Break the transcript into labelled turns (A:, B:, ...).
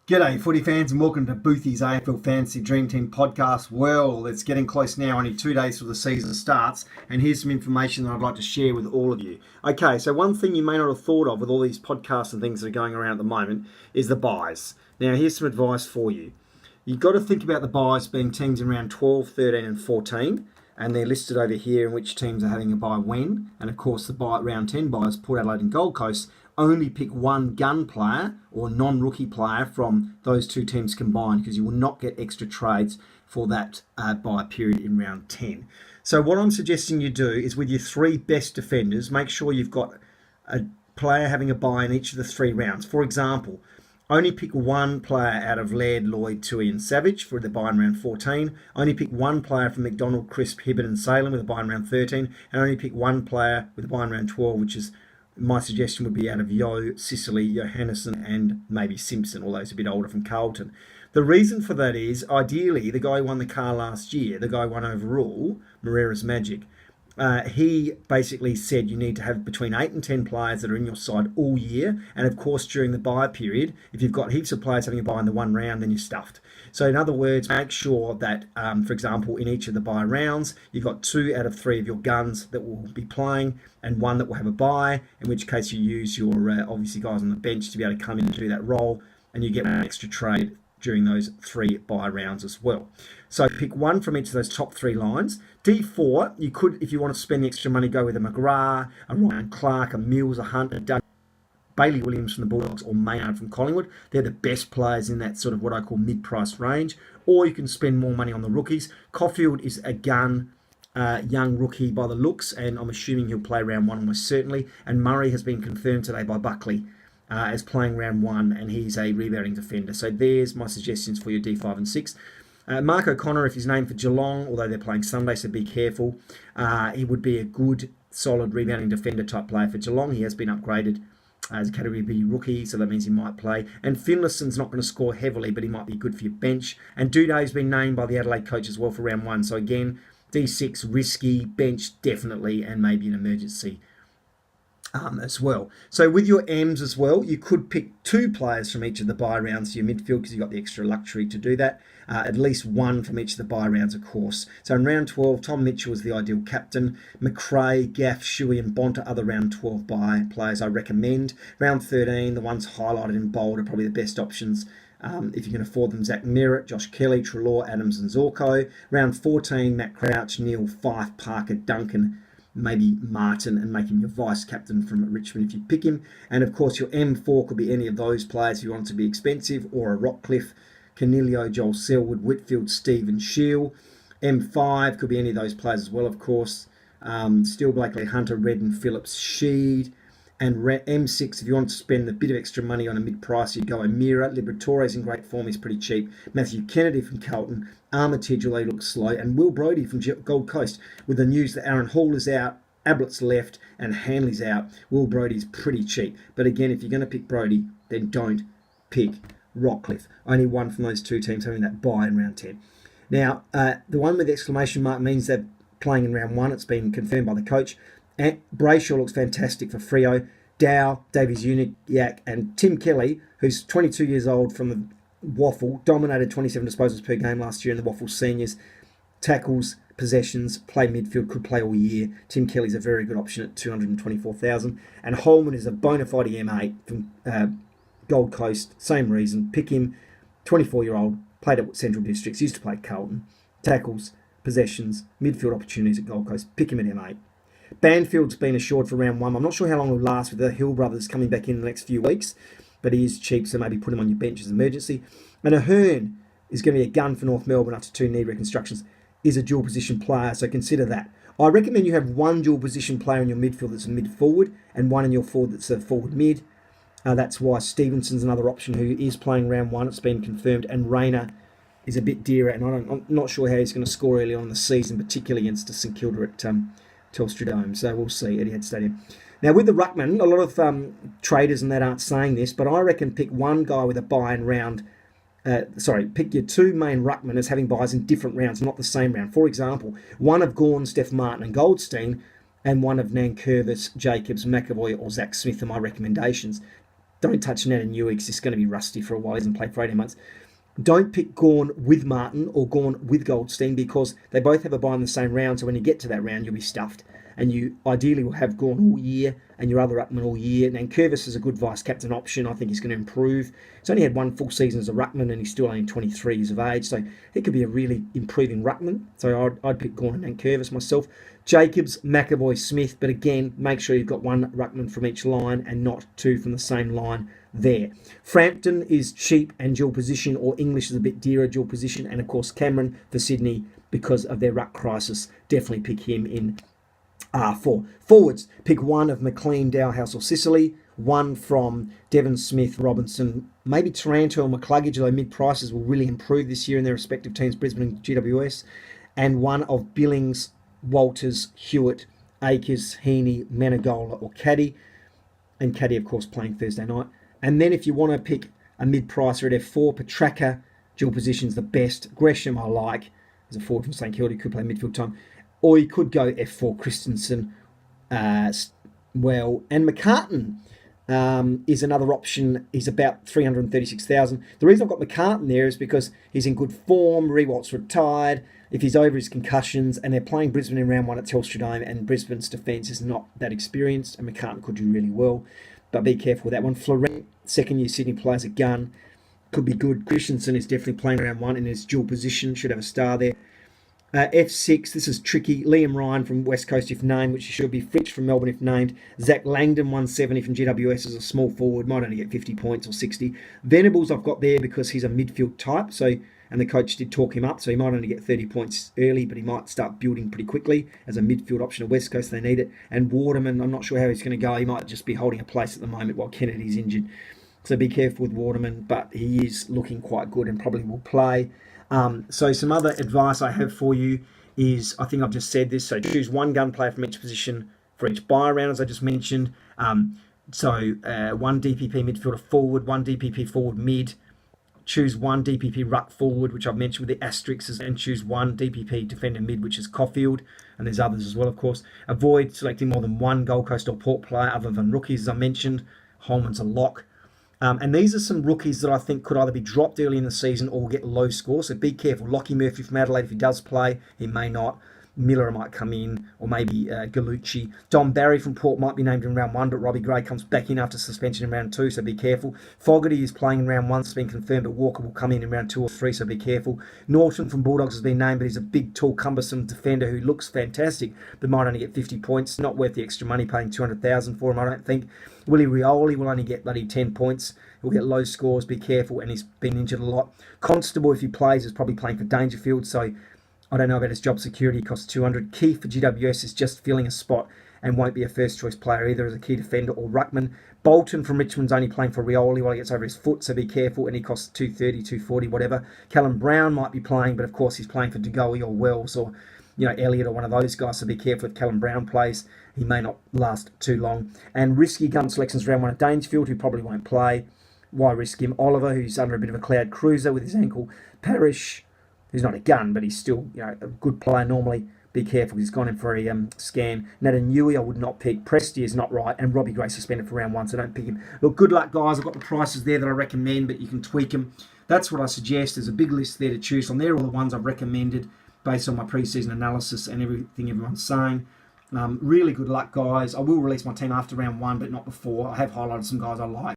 A: G'day footy fans and welcome to Boothy's AFL Fantasy Dream Team podcast. Well, it's getting close now, only 2 days till the season starts, and here's some information that I'd like to share with all of you. Okay, so one thing you may not have thought of with all these podcasts and things that are going around at the moment is the buys. Now, here's some advice for you. You've got to think about the buys being teams in round 12, 13 and 14, and they're listed over here in which teams are having a buy when, and of course the buy at round 10 buys, Port Adelaide and Gold Coast, only pick one gun player or non-rookie player from those two teams combined, because you will not get extra trades for that buy period in round 10. So what I'm suggesting you do is with your three best defenders, make sure you've got a player having a buy in each of the 3 rounds. For example, only pick one player out of Laird, Lloyd, Tui and Savage for the buy in round 14. Only pick one player from McDonald, Crisp, Hibbert and Salem with a buy in round 13. And only pick one player with a buy in round 12, which is my suggestion would be out of Yo, Sicily, Johannesson and maybe Simpson, although he's a bit older, from Carlton. The reason for that is, ideally, the guy who won the car last year, the guy who won overall, Moreira's Magic, he basically said you need to have between 8 and 10 players that are in your side all year. And of course, during the buy period, if you've got heaps of players having a buy in the one round, then you're stuffed. So in other words, make sure that, for example, in each of the buy rounds, you've got 2 out of 3 of your guns that will be playing and 1 that will have a buy, in which case you use your, obviously, guys on the bench to be able to come in and do that role, and you get an extra trade during those 3 buy rounds as well. So pick 1 from each of those top 3 lines. D4, you could, if you want to spend the extra money, go with a McGrath, a Ryan Clark, a Mills, a Hunt, a Dunn, Bailey Williams from the Bulldogs or Maynard from Collingwood. They're the best players in that sort of what I call mid-price range. Or you can spend more money on the rookies. Caulfield is a gun, young rookie by the looks, and I'm assuming he'll play round 1 almost certainly. And Murray has been confirmed today by Buckley as playing round 1, and he's a rebounding defender. So there's my suggestions for your D5 and 6. Mark O'Connor, if he's named for Geelong, although they're playing Sunday, so be careful. He would be a good, solid rebounding defender type player for Geelong. He has been upgraded as a Category B rookie, so that means he might play. And Finlayson's not going to score heavily, but he might be good for your bench. And Duday's been named by the Adelaide coach as well for round 1. So again, D6, risky, bench definitely, and maybe an emergency as well. So with your M's as well, you could pick 2 players from each of the buy rounds to your midfield, because you've got the extra luxury to do that. At least 1 from each of the buy rounds, of course. So in round 12, Tom Mitchell is the ideal captain. McRae, Gaff, Shuey and Bonta are the round 12 buy players I recommend. Round 13, the ones highlighted in bold are probably the best options. If you can afford them, Zach Merritt, Josh Kelly, Treloar, Adams and Zorko. Round 14, Matt Crouch, Neil, Fife, Parker, Duncan, maybe Martin, and make him your vice captain from Richmond if you pick him. And of course your M4 could be any of those players if you want to be expensive, or a Rockcliffe, Canelio, Joel Selwood, Whitfield, Stephen Shield. M5 could be any of those players as well, of course. Still Blakely, Hunter, Redden, Phillips, Sheed. And M6, if you want to spend a bit of extra money on a mid-price, you'd go Amira. Liberatore's in great form, he's pretty cheap. Matthew Kennedy from Carlton. Armitage, although he looks slow. And Will Brodie from Gold Coast. With the news that Aaron Hall is out, Ablett's left, and Hanley's out, Will Brodie's pretty cheap. But again, if you're going to pick Brodie, then don't pick Rockcliffe. Only 1 from those 2 teams having that buy in round 10. Now, the one with the exclamation mark means they're playing in round 1. It's been confirmed by the coach. And Brayshaw looks fantastic for Freo. Dow, Davies Uniacke and Tim Kelly, who's 22 years old from the Waffle, dominated 27 disposals per game last year in the Waffle seniors. Tackles, possessions, play midfield, could play all year. Tim Kelly's a very good option at 224,000. And Holman is a bona fide M8 from Gold Coast, same reason. Pick him, 24-year-old, played at Central Districts, used to play Carlton. Tackles, possessions, midfield opportunities at Gold Coast. Pick him at M8. Banfield's been assured for round 1. I'm not sure how long he'll last with the Hill brothers coming back in the next few weeks, but he is cheap, so maybe put him on your bench as an emergency. And Ahern is going to be a gun for North Melbourne after 2 knee reconstructions, is a dual position player, so consider that. I recommend you have 1 dual position player in your midfield that's a mid forward, and 1 in your forward that's a forward mid. That's why Stevenson's another option who is playing round 1. It's been confirmed. And Rayner is a bit dearer, and I'm not sure how he's going to score early on in the season, particularly against St Kilda at Telstra Dome. So we'll see, Etihad Stadium. Now with the ruckman, a lot of traders and that aren't saying this, but I reckon pick 1 guy with a buy in round. Pick your 2 main ruckmen as having buys in different rounds, not the same round. For example, 1 of Gawn, Steph Martin and Goldstein, and 1 of Nankervis, Jacobs, McAvoy or Zach Smith are my recommendations. Don't touch Nat and Newix. He's going to be rusty for a while. He hasn't played for 18 months. Don't pick Gawn with Martin or Gawn with Goldstein, because they both have a bye in the same round. So when you get to that round, you'll be stuffed. And you ideally will have Gawn all year and your other ruckman all year. And Curvis is a good vice-captain option. I think he's going to improve. He's only had one full season as a ruckman, and he's still only 23 years of age. So he could be a really improving ruckman. So I'd pick Gawn and Curvis myself. Jacobs, McAvoy, Smith. But again, make sure you've got one ruckman from each line and not two from the same line there. Frampton is cheap and dual position, or English is a bit dearer dual position. And of course, Cameron for Sydney, because of their ruck crisis. Definitely pick him in R4. Forwards, pick one of McLean, Dowhouse or Sicily, one from Devon Smith, Robinson, maybe Taranto or McCluggage, although mid-prices will really improve this year in their respective teams, Brisbane and GWS, and one of Billings, Walters, Hewitt, Akers, Heaney, Menegola or Caddy, and Caddy, of course, playing Thursday night. And then if you want to pick a mid-pricer at F4, Petraka, dual position's the best. Gresham I like, as a forward from St Kilda, could play midfield time. Or you could go F4 Christensen, well, and McCartan is another option. He's about 336,000. The reason I've got McCartan there is because he's in good form. Rewalt's retired. If he's over his concussions, and they're playing Brisbane in round one at Telstra Dome, and Brisbane's defence is not that experienced, and McCartan could do really well. But be careful with that one. Florent, second-year Sydney plays a gun, could be good. Christensen is definitely playing round one in his dual position, should have a star there. F6, this is tricky. Liam Ryan from West Coast if named, which he should be. Fritsch from Melbourne if named. Zach Langdon, 170 from GWS as a small forward. Might only get 50 points or 60. Venables I've got there because he's a midfield type. And the coach did talk him up, so he might only get 30 points early, but he might start building pretty quickly as a midfield option at West Coast. They need it. And Waterman, I'm not sure how he's going to go. He might just be holding a place at the moment while Kennedy's injured. So be careful with Waterman, but he is looking quite good and probably will play. So some other advice I have for you is, I think I've just said this, so choose one gun player from each position for each bye round, as I just mentioned. One DPP midfielder forward, one DPP forward mid, choose one DPP ruck forward, which I've mentioned with the asterisks, and choose one DPP defender mid, which is Caulfield, and there's others as well, of course. Avoid selecting more than one Gold Coast or Port player other than rookies, as I mentioned. Holman's a lock. And these are some rookies that I think could either be dropped early in the season or get low scores. So be careful. Lockie Murphy from Adelaide, if he does play, he may not. Miller might come in, or maybe Gallucci. Don Barry from Port might be named in round one, but Robbie Gray comes back in after suspension in round two, so be careful. Fogarty is playing in round one, it's been confirmed, but Walker will come in round two or three, so be careful. Norton from Bulldogs has been named, but he's a big, tall, cumbersome defender who looks fantastic, but might only get 50 points. Not worth the extra money, paying 200,000 for him, I don't think. Willie Rioli will only get bloody 10 points. He'll get low scores, be careful, and he's been injured a lot. Constable, if he plays, is probably playing for Dangerfield, so I don't know about his job security. He costs 200. Keith for GWS is just filling a spot and won't be a first choice player either as a key defender or ruckman. Bolton from Richmond's only playing for Rioli while he gets over his foot, so be careful, and he costs 230, 240, whatever. Callum Brown might be playing, but of course he's playing for De Goey or Wells or Elliott or one of those guys, so be careful if Callum Brown plays. He may not last too long. And risky gun selections round one at Danesfield, who probably won't play. Why risk him? Oliver, who's under a bit of a cloud cruiser with his ankle. Parrish, who's not a gun, but he's still a good player normally. Be careful, he's gone in for a scan. Natanui, I would not pick. Presti is not right, and Robbie Gray suspended for round one, so don't pick him. Look, good luck, guys. I've got the prices there that I recommend, but you can tweak them. That's what I suggest. There's a big list there to choose from. They're all the ones I've recommended based on my pre-season analysis and everything everyone's saying. Really good luck, guys. I will release my team after round one, but not before. I have highlighted some guys I like.